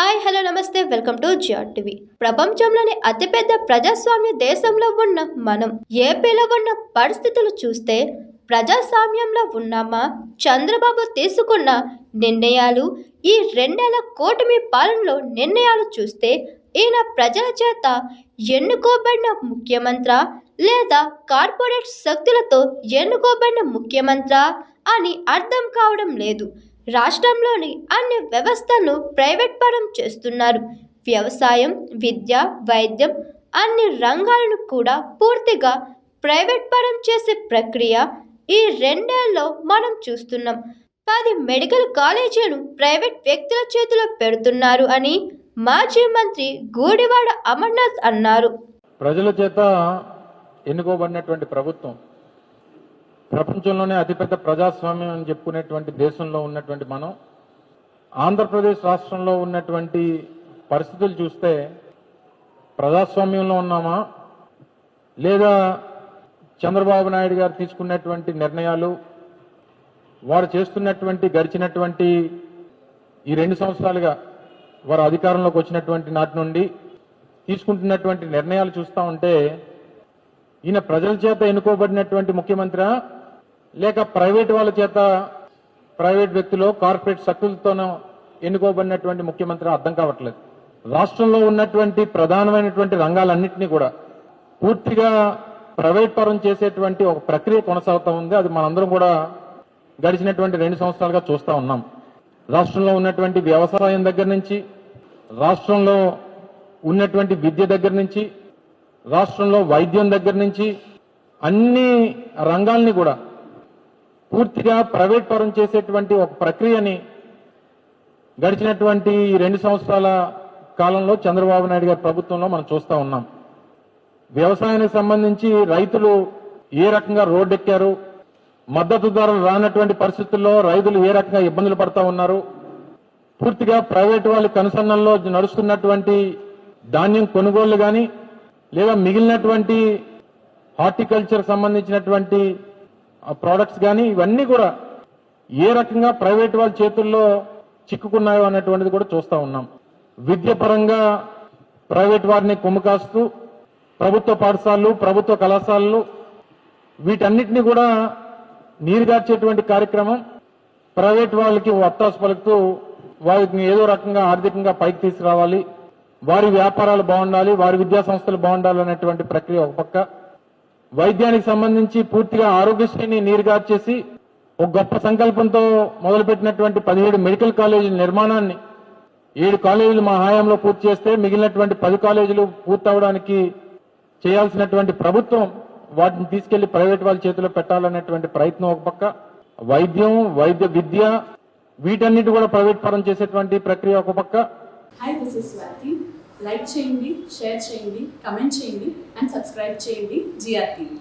Hi hello నమస్తే welcome to GR TV. ప్రపంచంలోని అతిపెద్ద ప్రజాస్వామ్య దేశంలో ఉన్న మనం ఏపీలో ఉన్న పరిస్థితులు చూస్తే ప్రజాస్వామ్యంలో ఉన్నామా? చంద్రబాబు తీసుకున్న నిర్ణయాలు, ఈ 2 ఏళ్ల కూటమి పాలనలో నిర్ణయాలు చూస్తే ఈయన ప్రజల చేత ఎన్నుకోబడిన ముఖ్యమంత్రి లేదా కార్పొరేట్ శక్తులతో ఎన్నుకోబడిన ముఖ్యమంత్రి అని అర్థం కావడం లేదు. రాష్ట్రంలోని అన్ని వ్యవస్థలను ప్రైవేట్ పరం చేస్తున్నారు. వ్యవసాయం, విద్య, వైద్యం అన్ని రంగాలను కూడా పూర్తిగా ప్రైవేట్ పరం చేసే ప్రక్రియ ఈ 2 ఏళ్లలో మనం చూస్తున్నాం. 10 మెడికల్ కాలేజీలను ప్రైవేట్ వ్యక్తుల చేతిలో పెడుతున్నారు అని మాజీ మంత్రి గూడివాడ అమర్నాథ్ అన్నారు. ప్రజల చేత ఎన్నుకోబడినటువంటి ప్రభుత్వం ప్రపంచంలోనే అతిపెద్ద ప్రజాస్వామ్యం అని చెప్పుకునేటువంటి దేశంలో ఉన్నటువంటి మనం ఆంధ్రప్రదేశ్ రాష్ట్రంలో ఉన్నటువంటి పరిస్థితులు చూస్తే ప్రజాస్వామ్యంలో ఉన్నామా లేదా చంద్రబాబు నాయుడు గారు తీసుకున్నటువంటి నిర్ణయాలు, వారు చేస్తున్నటువంటి గడిచినటువంటి ఈ 2 సంవత్సరాలుగా వారు అధికారంలోకి వచ్చినటువంటి నాటి నుండి తీసుకుంటున్నటువంటి నిర్ణయాలు చూస్తూ ఉంటే ఈయన ప్రజల చేత ఎన్నుకోబడినటువంటి ముఖ్యమంత్రి లేక ప్రైవేట్ వాళ్ళ చేత, ప్రైవేట్ వ్యక్తులు, కార్పొరేట్ శక్తులతోనూ ఎన్నుకోబడినటువంటి ముఖ్యమంత్రి అర్థం కావట్లేదు. రాష్ట్రంలో ఉన్నటువంటి ప్రధానమైనటువంటి రంగాలన్నింటినీ కూడా పూర్తిగా ప్రైవేట్ పరం చేసేటువంటి ఒక ప్రక్రియ కొనసాగుతూ ఉంది. అది మనందరం కూడా గడిచినటువంటి 2 సంవత్సరాలుగా చూస్తూ ఉన్నాం. రాష్ట్రంలో ఉన్నటువంటి వ్యవసాయం దగ్గర నుంచి, రాష్ట్రంలో ఉన్నటువంటి విద్య దగ్గర నుంచి, రాష్ట్రంలో వైద్యం దగ్గర నుంచి అన్ని రంగాల్ని కూడా పూర్తిగా ప్రైవేట్ పరం చేసేటువంటి ఒక ప్రక్రియని గడిచినటువంటి ఈ 2 సంవత్సరాల కాలంలో చంద్రబాబు నాయుడు గారి ప్రభుత్వంలో మనం చూస్తూ ఉన్నాం. వ్యవసాయానికి సంబంధించి రైతులు ఏ రకంగా రోడ్డెక్కారు, మద్దతు ధరలు రానటువంటి పరిస్థితుల్లో రైతులు ఏ రకంగా ఇబ్బందులు పడతా ఉన్నారు, పూర్తిగా ప్రైవేట్ వాళ్ళ కనుసన్నల్లో నడుస్తున్నటువంటి ధాన్యం కొనుగోళ్లు కానీ లేదా మిగిలినటువంటి హార్టికల్చర్ సంబంధించినటువంటి ప్రోడక్ట్స్ కానీ ఇవన్నీ కూడా ఏ రకంగా ప్రైవేట్ వాళ్ళ చేతుల్లో చిక్కుకున్నాయో అనేటువంటిది కూడా చూస్తూ ఉన్నాం. విద్య పరంగా ప్రైవేట్ వారిని కొమ్ముకాస్తూ ప్రభుత్వ పాఠశాలలు, ప్రభుత్వ కళాశాలలు వీటన్నిటిని కూడా నీరుగార్చేటువంటి కార్యక్రమం, ప్రైవేట్ వాళ్ళకి వత్తాసు పలుకుతూ వారిని ఏదో రకంగా ఆర్థికంగా పైకి తీసుకురావాలి, వారి వ్యాపారాలు బాగుండాలి, వారి విద్యా సంస్థలు బాగుండాలి అనేటువంటి ప్రక్రియ ఒక పక్క. వైద్యానికి సంబంధించి పూర్తిగా ఆరోగ్యశ్రీని నీరుగార్చేసి ఒక గొప్ప సంకల్పంతో మొదలుపెట్టినటువంటి 17 మెడికల్ కాలేజీల నిర్మాణాన్ని 7 కాలేజీలు మా హయాంలో పూర్తి చేస్తే మిగిలినటువంటి 10 కాలేజీలు పూర్తవడానికి చేయాల్సినటువంటి ప్రభుత్వం వాటిని తీసుకెళ్లి ప్రైవేట్ వాళ్ళ చేతిలో పెట్టాలనేటువంటి ప్రయత్నం ఒక పక్క. వైద్యం, విద్య వీటన్నిటి కూడా ప్రైవేట్ పరం చేసేటువంటి ప్రక్రియ ఒక పక్క. Hi, this is Swathi. Like చేయండి, షేర్ చేయండి, కమెంట్ చేయండి అండ్ సబ్స్క్రైబ్ చేయండి జిఆర్ టీవీ.